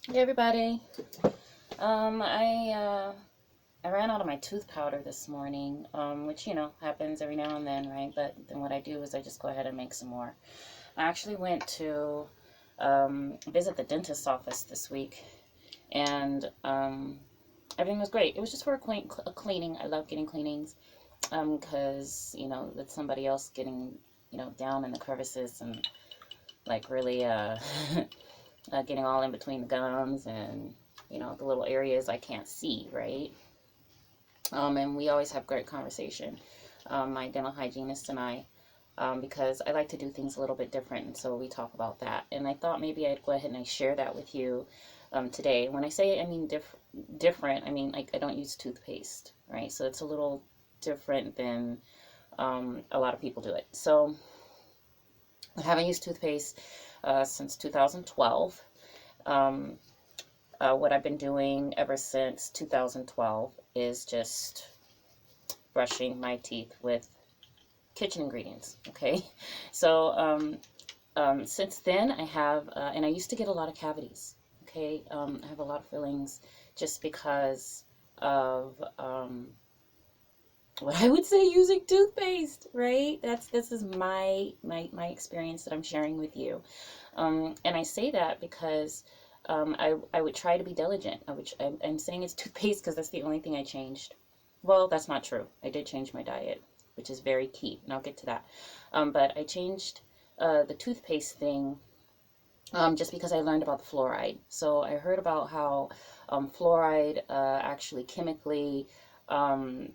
Hey everybody. Um, I uh, I ran out of my tooth powder this morning, which happens every now and then, right? But then what I do is I just go ahead and make some more. I actually went to visit the dentist's office this week, and everything was great. It was just for a cleaning. I love getting cleanings, because that's somebody else getting down in the crevices and like really getting all in between the gums and the little areas I can't see, right? And we always have great conversation, my dental hygienist and I, because I like to do things a little bit different, and so we talk about that. And I thought maybe I'd go ahead and I share that with you today. When I say I mean different, I mean like I don't use toothpaste, right? So it's a little different than a lot of people do it. So I haven't used toothpaste since 2012. Um, what I've been doing ever since 2012 is just brushing my teeth with kitchen ingredients. Okay, so since then I have, and I used to get a lot of cavities. Okay, I have a lot of fillings just because of what I would say using toothpaste. Right? This is my experience that I'm sharing with you. And I say that because I would try to be diligent. I'm saying it's toothpaste because that's the only thing I changed. Well, that's not true. I did change my diet, which is very key, and I'll get to that. But I changed the toothpaste thing just because I learned about the fluoride. So I heard about how fluoride actually chemically um,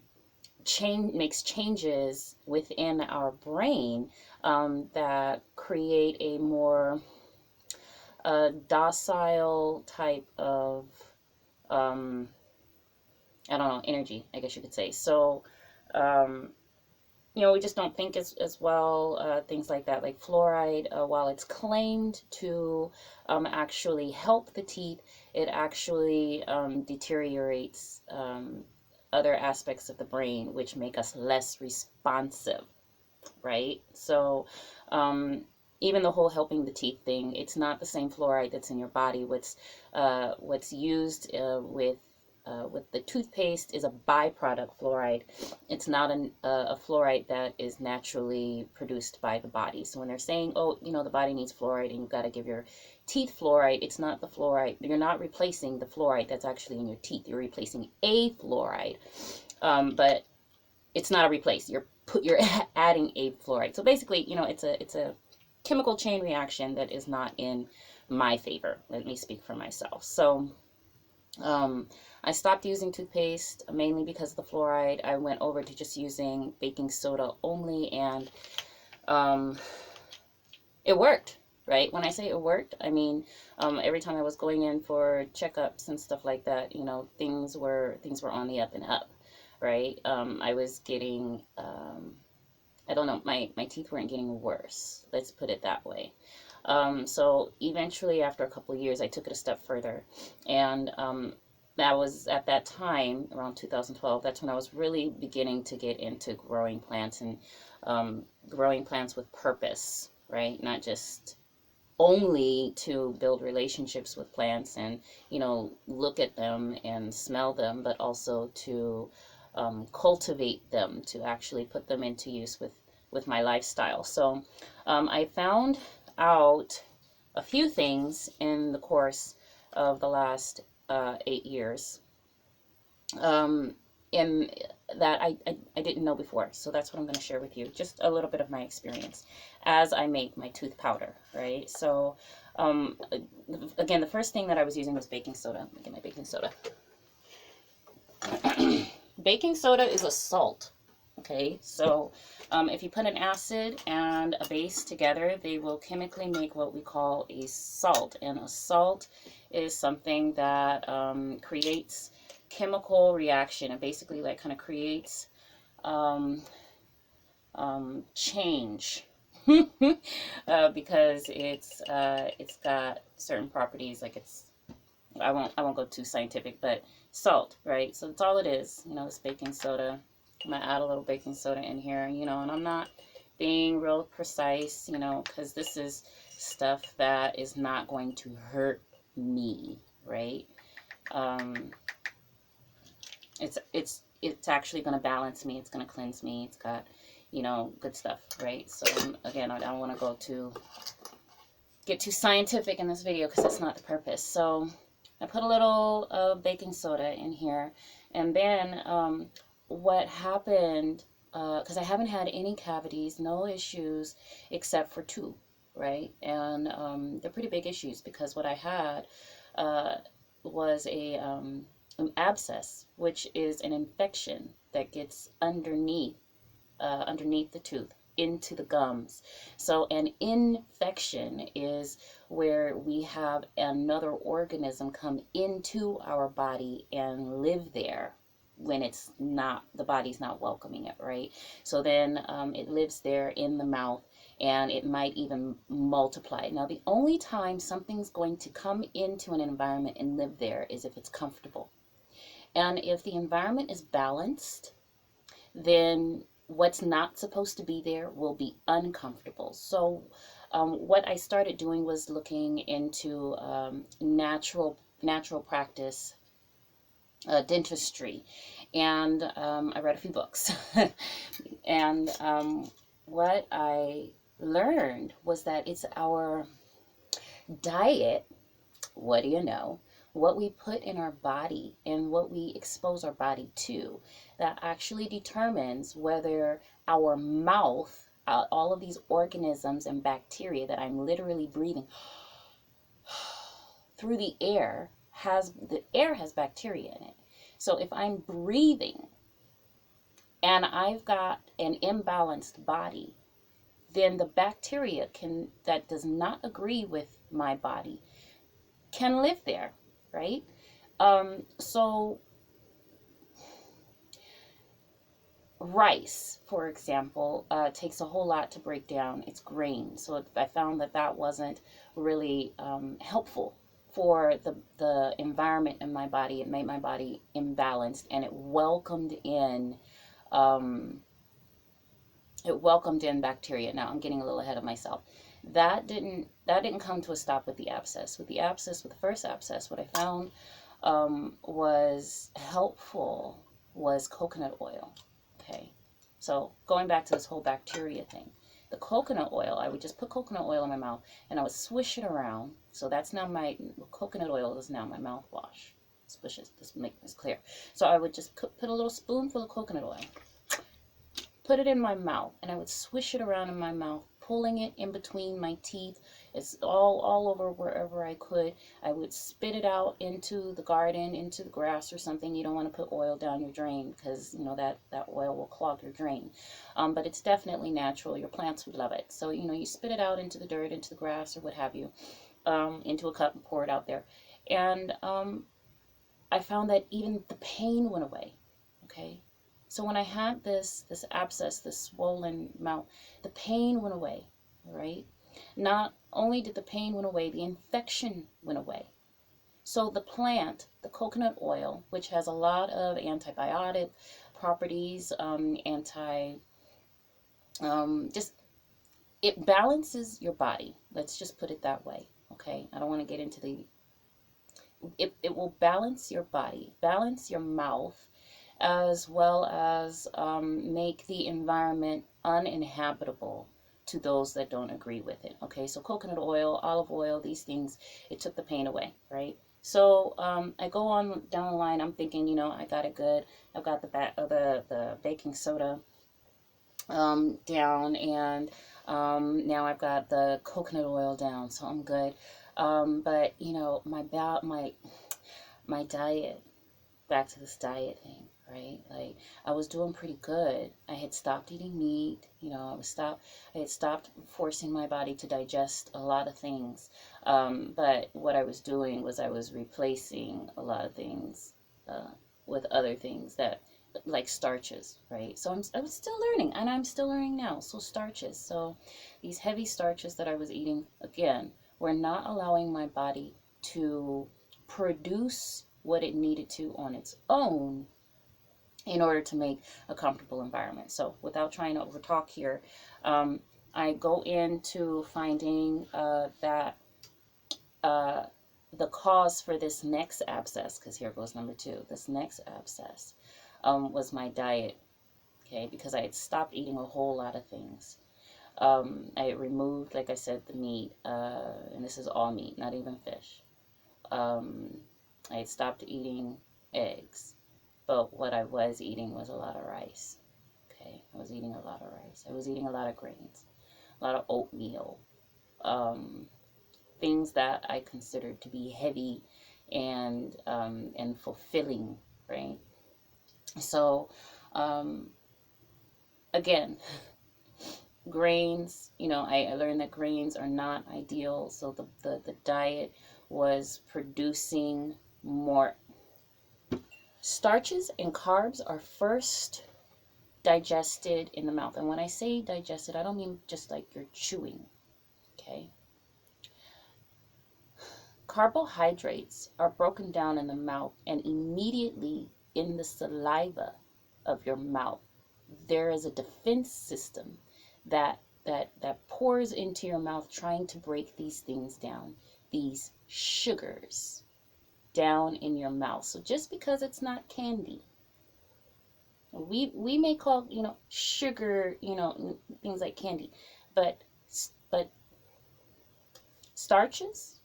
makes changes within our brain that create a more docile type of um, I don't know, energy, I guess you could say. So um, we just don't think as well, things like that, like fluoride, while it's claimed to actually help the teeth, it actually deteriorates other aspects of the brain, which make us less responsive, right? So, um, even the whole helping the teeth thing, it's not the same fluoride that's in your body. What's used with the toothpaste is a byproduct fluoride. It's not a fluoride that is naturally produced by the body. So when they're saying, oh, the body needs fluoride and you've got to give your teeth fluoride, it's not the fluoride. You're not replacing the fluoride that's actually in your teeth. You're replacing a fluoride. But it's not a replace. You're adding a fluoride. So basically, it's a chemical chain reaction that is not in my favor. Let me speak for myself. So um, I stopped using toothpaste mainly because of the fluoride. I went over to just using baking soda only, and um, it worked. Right? When I say it worked, I mean every time I was going in for checkups and stuff like that, things were on the up and up. Right? I was getting I don't know, my teeth weren't getting worse. Let's put it that way. So eventually, after a couple of years, I took it a step further, and that was at that time around 2012. That's when I was really beginning to get into growing plants and growing plants with purpose, right? Not just only to build relationships with plants and look at them and smell them, but also to cultivate them, to actually put them into use with my lifestyle. So I found out a few things in the course of the last 8 years, um, in that I didn't know before. So that's what I'm going to share with you. Just a little bit of my experience as I make my tooth powder, right? So, um, again, the first thing that I was using was baking soda. Let me get my baking soda. Baking soda is a salt. Okay, so if you put an acid and a base together, they will chemically make what we call a salt. And a salt is something that creates chemical reaction. It basically like kind of creates um, change. Because it's got certain properties, like I won't go too scientific, but salt, right? So that's all it is. It's baking soda. I'm gonna add a little baking soda in here, and I'm not being real precise, because this is stuff that is not going to hurt me, right? Um, it's actually going to balance me. It's going to cleanse me. It's got, you know, good stuff, right? So again, I don't want to get too scientific in this video because that's not the purpose. So I put a little baking soda in here, and then what happened, because I haven't had any cavities, no issues except for two, right? And they're pretty big issues because what I had was an abscess, which is an infection that gets underneath the tooth into the gums. So an infection is where we have another organism come into our body and live there when it's not, the body's not welcoming it, right? So then it lives there in the mouth, and it might even multiply. Now, the only time something's going to come into an environment and live there is if it's comfortable. And if the environment is balanced, then what's not supposed to be there will be uncomfortable. So what I started doing was looking into natural practice dentistry, and I read a few books. And what I learned was that it's our diet, what do you know, what we put in our body and what we expose our body to, that actually determines whether our mouth, all of these organisms and bacteria that I'm literally breathing through the air, has bacteria in it. So if I'm breathing and I've got an imbalanced body, then the bacteria that does not agree with my body can live there, right? So rice, for example, takes a whole lot to break down its grain. So I found that wasn't really helpful for the environment in my body. It made my body imbalanced, and it welcomed in bacteria. Now I'm getting a little ahead of myself. That didn't come to a stop with the abscess. With the first abscess, what I found was helpful was coconut oil. Okay, so going back to this whole bacteria thing, the coconut oil, I would just put coconut oil in my mouth and I would swish it around. So that's now coconut oil is now my mouthwash. Swish it, just make this clear. So I would just put a little spoonful of coconut oil, put it in my mouth, and I would swish it around in my mouth, pulling it in between my teeth. It's all over wherever I could. I would spit it out into the garden, into the grass or something. You don't want to put oil down your drain because, you know, that oil will clog your drain. But it's definitely natural. Your plants would love it. So, you know, you spit it out into the dirt, into the grass, or what have you, into a cup and pour it out there. And I found that even the pain went away. Okay. So when I had this abscess, this swollen mouth, the pain went away, right? Not only did the pain went away, the infection went away. So the plant, the coconut oil, which has a lot of antibiotic properties, it balances your body. Let's just put it that way, okay? I don't want to get into it will balance your body, balance your mouth, as well as make the environment uninhabitable to those that don't agree with it. Okay, so coconut oil, olive oil, these things, it took the pain away, right? So I go on down the line. I'm thinking, you know, I got it good. I've got the baking soda down, and now I've got the coconut oil down, so I'm good. But you know, my diet, back to this diet thing, right? Like, I was doing pretty good. I had stopped eating meat, you know, I had stopped forcing my body to digest a lot of things. But what I was doing was I was replacing a lot of things with other things that, like starches, right? So I was still learning, and I'm still learning now. So starches. So these heavy starches that I was eating, again, were not allowing my body to produce what it needed to on its own in order to make a comfortable environment. So without trying to overtalk here, I go into finding that the cause for this next abscess, because here goes number 2, this next abscess was my diet, okay, because I had stopped eating a whole lot of things. I had removed, like I said, the meat, and this is all meat, not even fish. I had stopped eating eggs, but what I was eating was a lot of rice. Okay, I was eating a lot of rice. I was eating a lot of grains, a lot of oatmeal, things that I considered to be heavy and fulfilling, right? So, again, grains, I learned that grains are not ideal. So the diet was producing more starches, and carbs are first digested in the mouth. And when I say digested, I don't mean just like you're chewing, okay? Carbohydrates are broken down in the mouth, and immediately in the saliva of your mouth, there is a defense system that pours into your mouth, trying to break these things down, these sugars down in your mouth. So just because it's not candy, we may call sugar, things like candy, but starches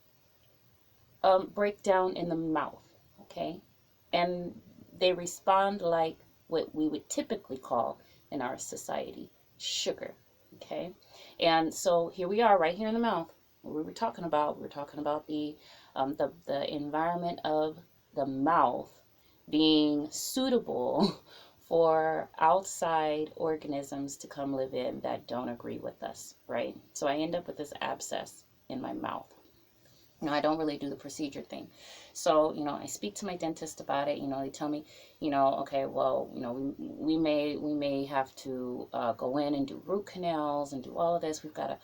break down in the mouth, okay, and they respond like what we would typically call in our society sugar, okay. And so here we are, right here in the mouth. What we were talking about, the environment of the mouth being suitable for outside organisms to come live in that don't agree with us, right? So I end up with this abscess in my mouth. I don't really do the procedure thing. So, I speak to my dentist about it. They tell me, okay, well, we may have to go in and do root canals and do all of this. We've got to,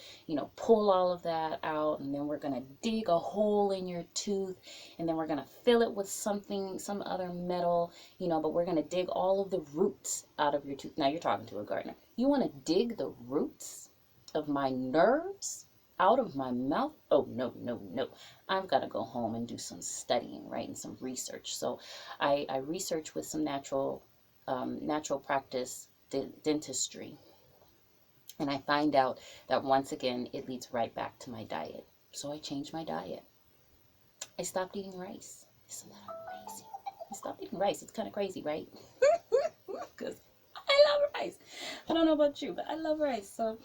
pull all of that out, and then we're going to dig a hole in your tooth, and then we're going to fill it with something, some other metal, but we're going to dig all of the roots out of your tooth. Now you're talking to a gardener. You want to dig the roots of my nerves out of my mouth? Oh, no, no, no. I've got to go home and do some studying, right, and some research. So I research with some natural practice dentistry, and I find out that once again it leads right back to my diet. So I changed my diet. I stopped eating rice. Isn't that crazy? I stopped eating rice. It's kind of crazy, right? Because I love rice. I don't know about you, but I love rice. So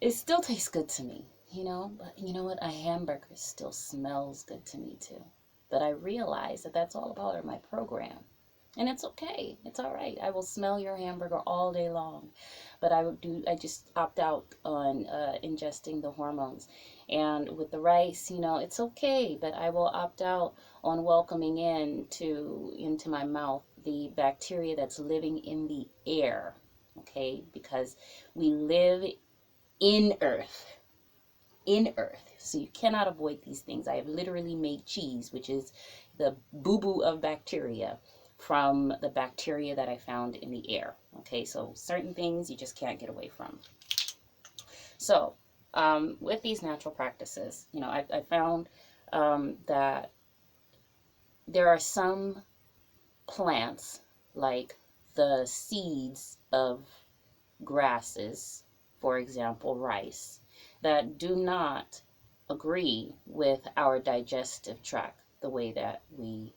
it still tastes good to me, but you know what? A hamburger still smells good to me too. But I realize that that's all part of my program. And it's okay. It's all right. I will smell your hamburger all day long. But I just opt out on ingesting the hormones. And with the rice, it's okay. But I will opt out on welcoming into my mouth the bacteria that's living in the air. Okay? Because we live in earth, so you cannot avoid these things. I have literally made cheese, which is the boo-boo of bacteria, from the bacteria that I found in the air. Okay, so certain things you just can't get away from. So with these natural practices, I found that there are some plants, like the seeds of grasses, for example, rice, that do not agree with our digestive tract, the way that we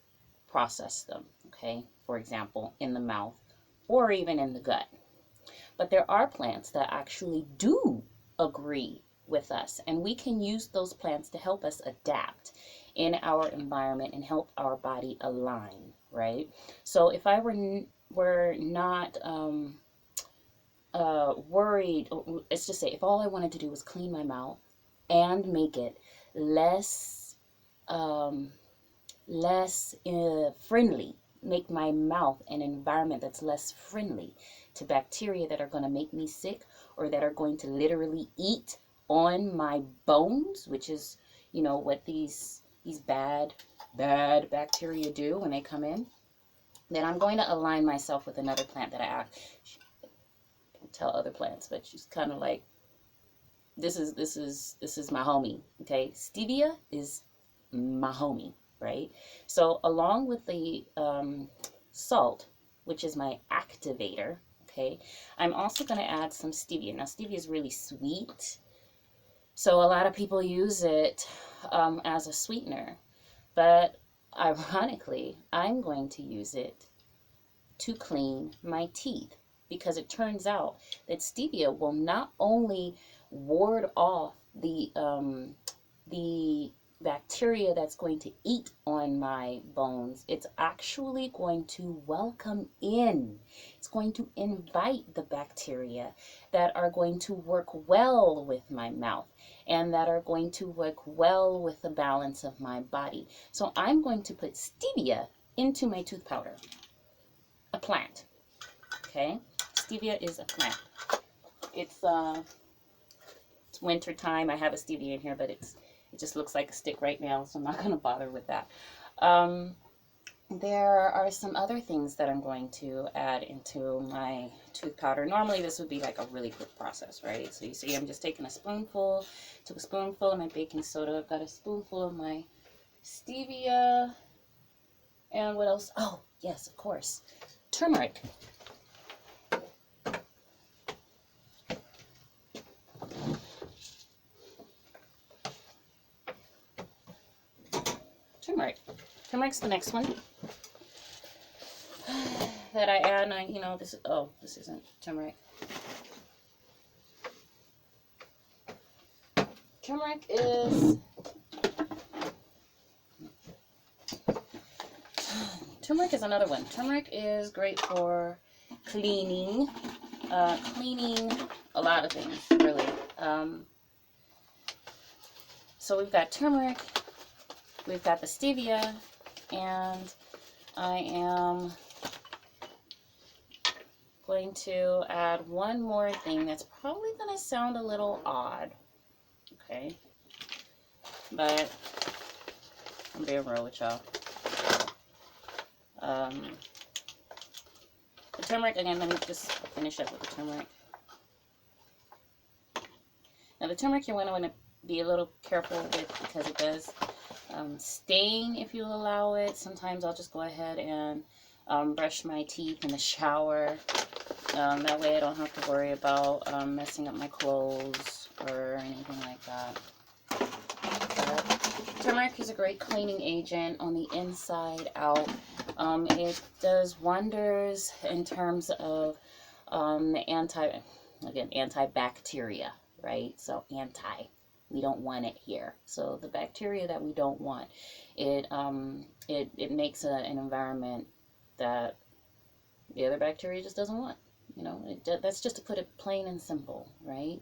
process them, okay? For example, in the mouth or even in the gut. But there are plants that actually do agree with us, and we can use those plants to help us adapt in our environment and help our body align, right? So if I were not worried, let's just say, if all I wanted to do was clean my mouth and make it less friendly, make my mouth an environment that's less friendly to bacteria that are going to make me sick, or that are going to literally eat on my bones, which is what these bad bacteria do when they come in, then I'm going to align myself with another plant that I tell other plants, but she's kind of like this is my homie. Okay, stevia is my homie, right? So along with the salt, which is my activator, okay, I'm also going to add some stevia. Now stevia is really sweet, so a lot of people use it as a sweetener, but ironically, I'm going to use it to clean my teeth, because it turns out that stevia will not only ward off the bacteria that's going to eat on my bones, it's actually going to welcome in, it's going to invite the bacteria that are going to work well with my mouth and that are going to work well with the balance of my body. So I'm going to put stevia into my tooth powder. A plant, okay? Stevia is a plant. It's winter time. I have a stevia in here, but it just looks like a stick right now, so I'm not going to bother with that. There are some other things that I'm going to add into my tooth powder. Normally this would be like a really quick process, right? So you see I'm just taking a spoonful, took a spoonful of my baking soda, I've got a spoonful of my stevia, and what else? Oh, yes, of course, turmeric. Turmeric. Turmeric's the next one that I add. And you know, this isn't turmeric. Turmeric is another one. Turmeric is great for cleaning, cleaning a lot of things, really. So we've got turmeric, we've got the stevia, and I am going to add one more thing that's probably going to sound a little odd, okay? But I'm being real with y'all. The turmeric, again, let me just finish up with the turmeric. Now the turmeric you want to be a little careful with, because it does stain if you allow it. Sometimes I'll just go ahead and brush my teeth in the shower. That way I don't have to worry about messing up my clothes or anything like that. Turmeric is a great cleaning agent on the inside out. It does wonders in terms of antibacteria, right? So we don't want it here. So the bacteria that we don't want, it makes an environment that the other bacteria just doesn't want. You know, that's just to put it plain and simple, right?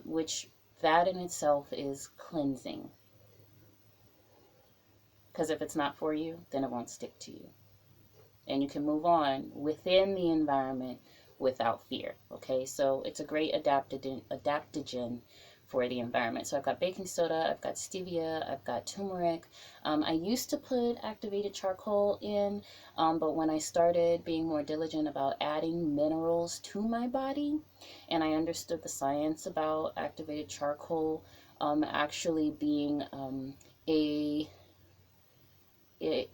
Which that in itself is cleansing. Because if it's not for you, then it won't stick to you. And you can move on within the environment without fear, okay? So it's a great adaptogen for the environment. So I've got baking soda, I've got stevia, I've got turmeric. I used to put activated charcoal in, but when I started being more diligent about adding minerals to my body, and I understood the science about activated charcoal actually being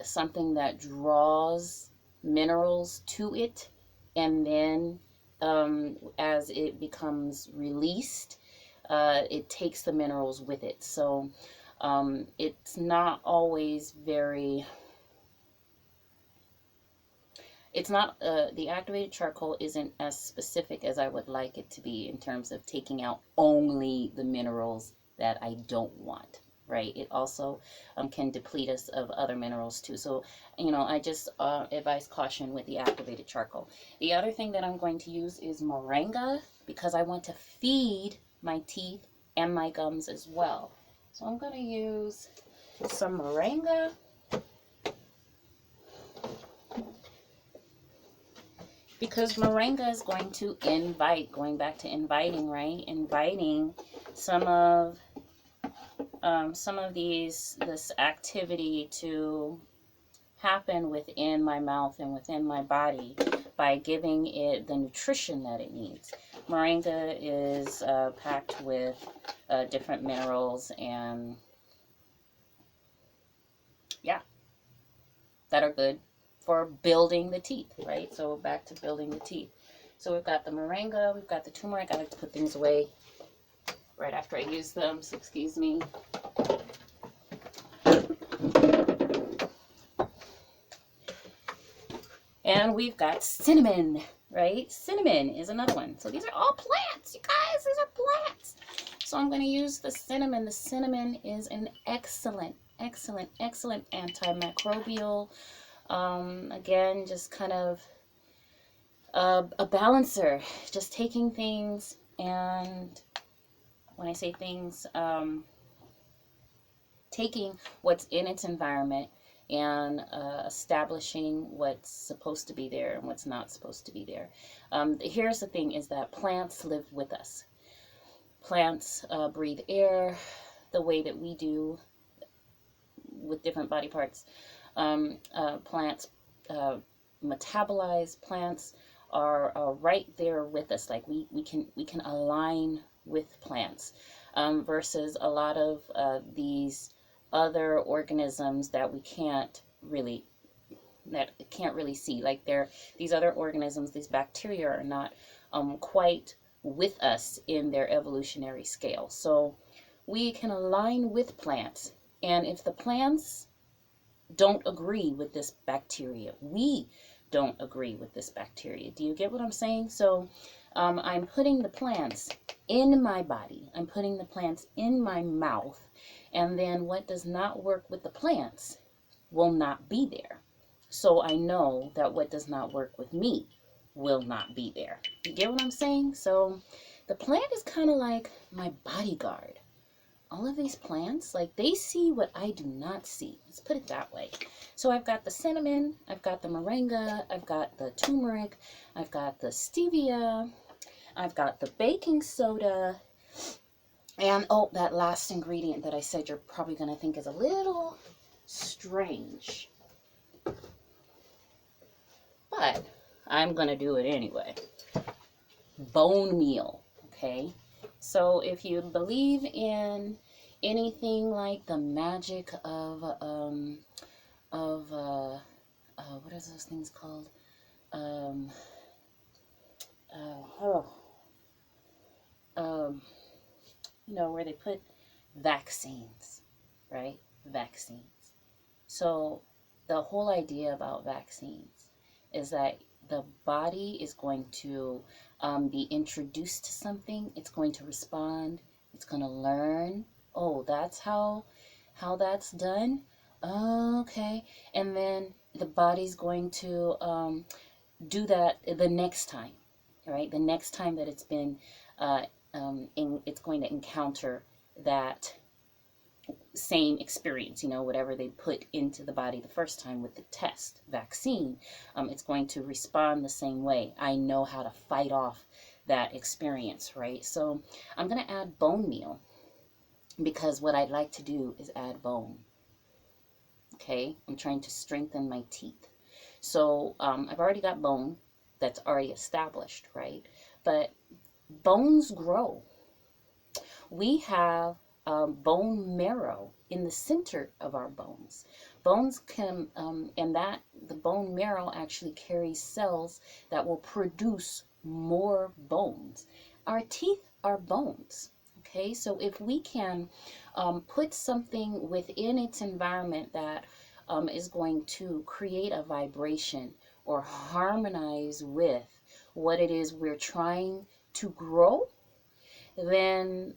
something that draws minerals to it, and then as it becomes released, it takes the minerals with it. So it's not always very, the activated charcoal isn't as specific as I would like it to be in terms of taking out only the minerals that I don't want. Right, it also can deplete us of other minerals too. So, you know, I just advise caution with the activated charcoal. The other thing that I'm going to use is moringa, because I want to feed my teeth and my gums as well. So I'm going to use some moringa. Because moringa is going to invite, going back to inviting, right? Inviting some of this activity to happen within my mouth and within my body by giving it the nutrition that it needs. Moringa is packed with different minerals and, yeah, that are good for building the teeth, right? So back to building the teeth. So we've got the moringa, we've got the turmeric. I like to put things away right after I use them, so excuse me. And we've got cinnamon, right? Cinnamon is another one. So these are all plants, you guys. These are plants. So I'm going to use the cinnamon. The cinnamon is an excellent, excellent, excellent antimicrobial. Again, just kind of a balancer. Just taking things, and when I say things, taking what's in its environment and establishing what's supposed to be there and what's not supposed to be there. Here's the thing, is that plants live with us. Plants breathe air the way that we do with different body parts. Plants metabolize. Plants are right there with us. Like we can align with plants versus a lot of these other organisms that we can't really see. Like these other organisms, these bacteria, are not quite with us in their evolutionary scale. So we can align with plants, and if the plants don't agree with this bacteria, we don't agree with this bacteria. Do you get what I'm saying? So I'm putting the plants in my body, I'm putting the plants in my mouth, and then what does not work with the plants will not be there. So I know that what does not work with me will not be there. You get what I'm saying? So the plant is kind of like my bodyguard. All of these plants, like, they see what I do not see. Let's put it that way. So I've got the cinnamon, I've got the moringa, I've got the turmeric, I've got the stevia, I've got the baking soda, and oh, that last ingredient that I said you're probably going to think is a little strange, but I'm going to do it anyway. Bone meal, okay? So if you believe in anything like the magic of what are those things called? You know, where they put vaccines, right? Vaccines. So the whole idea about vaccines is that the body is going to be introduced to something. It's going to respond. It's going to learn. Oh, that's how that's done. Okay. And then the body's going to do that the next time, right? The next time that it's been, it's going to encounter that same experience, you know, whatever they put into the body the first time with the test vaccine, it's going to respond the same way. I know how to fight off that experience, right? So I'm going to add bone meal because what I'd like to do is add bone. Okay, I'm trying to strengthen my teeth. So I've already got bone that's already established, right? But bones grow. We have bone marrow in the center of our bones. Bones can, and that the bone marrow actually carries cells that will produce more bones. Our teeth are bones. Okay, so if we can put something within its environment that is going to create a vibration or harmonize with what it is we're trying to grow, then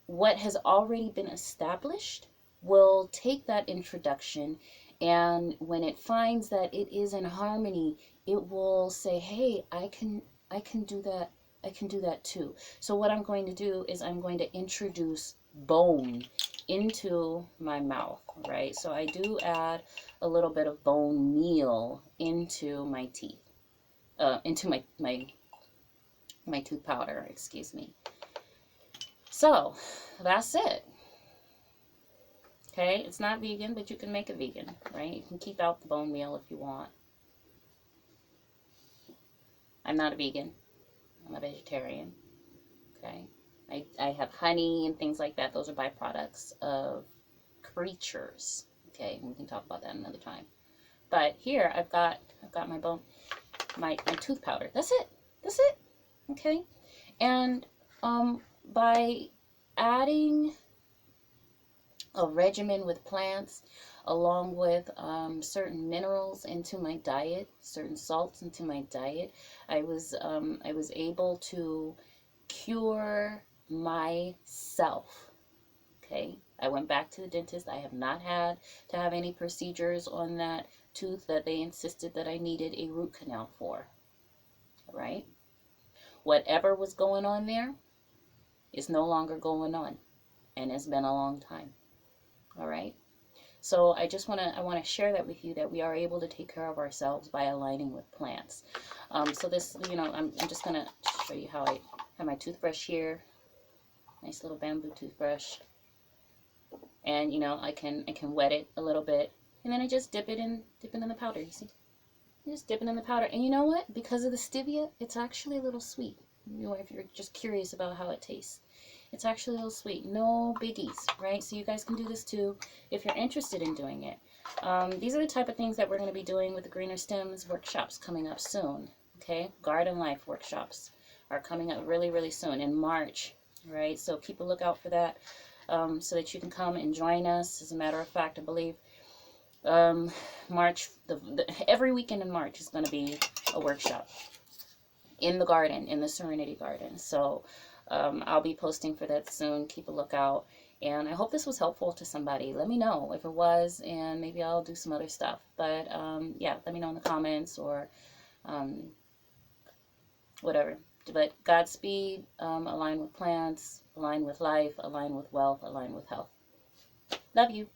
what has already been established will take that introduction, and when it finds that it is in harmony, it will say, hey, I can do that. I can do that too. So what I'm going to do is I'm going to introduce bone into my mouth, right? So I do add a little bit of bone meal into my teeth, into my tooth powder, excuse me. So that's it. Okay, it's not vegan, but you can make it vegan, right? You can keep out the bone meal if you want. I'm not a vegan. I'm a vegetarian. Okay. I have honey and things like that. Those are byproducts of creatures. Okay, we can talk about that another time. But here I've got my bone, my tooth powder. That's it. That's it. Okay. And by adding a regimen with plants along with certain minerals into my diet, certain salts into my diet, I was able to cure myself. Okay, I went back to the dentist. I have not had to have any procedures on that tooth that they insisted that I needed a root canal for. All right, whatever was going on there is no longer going on, and it's been a long time. All right. So I want to share that with you, that we are able to take care of ourselves by aligning with plants. So this, I'm just gonna show you how I have my toothbrush here, nice little bamboo toothbrush, and I can wet it a little bit, and then I just dip it in the powder. You see, you just dip it in the powder, and you know what? Because of the stevia, it's actually a little sweet. If you're just curious about how it tastes. It's actually a little sweet. No biggies, right? So you guys can do this too if you're interested in doing it. These are the type of things that we're going to be doing with the Greener Stems workshops coming up soon. Okay, Garden Life workshops are coming up really, really soon in March, right? So keep a lookout for that, so that you can come and join us. As a matter of fact, I believe March, every weekend in March is going to be a workshop in the garden, in the Serenity Garden. So I'll be posting for that soon. Keep a lookout. And I hope this was helpful to somebody. Let me know if it was, and maybe I'll do some other stuff. But yeah, let me know in the comments or whatever. But Godspeed, align with plants, align with life, align with wealth, align with health. Love you.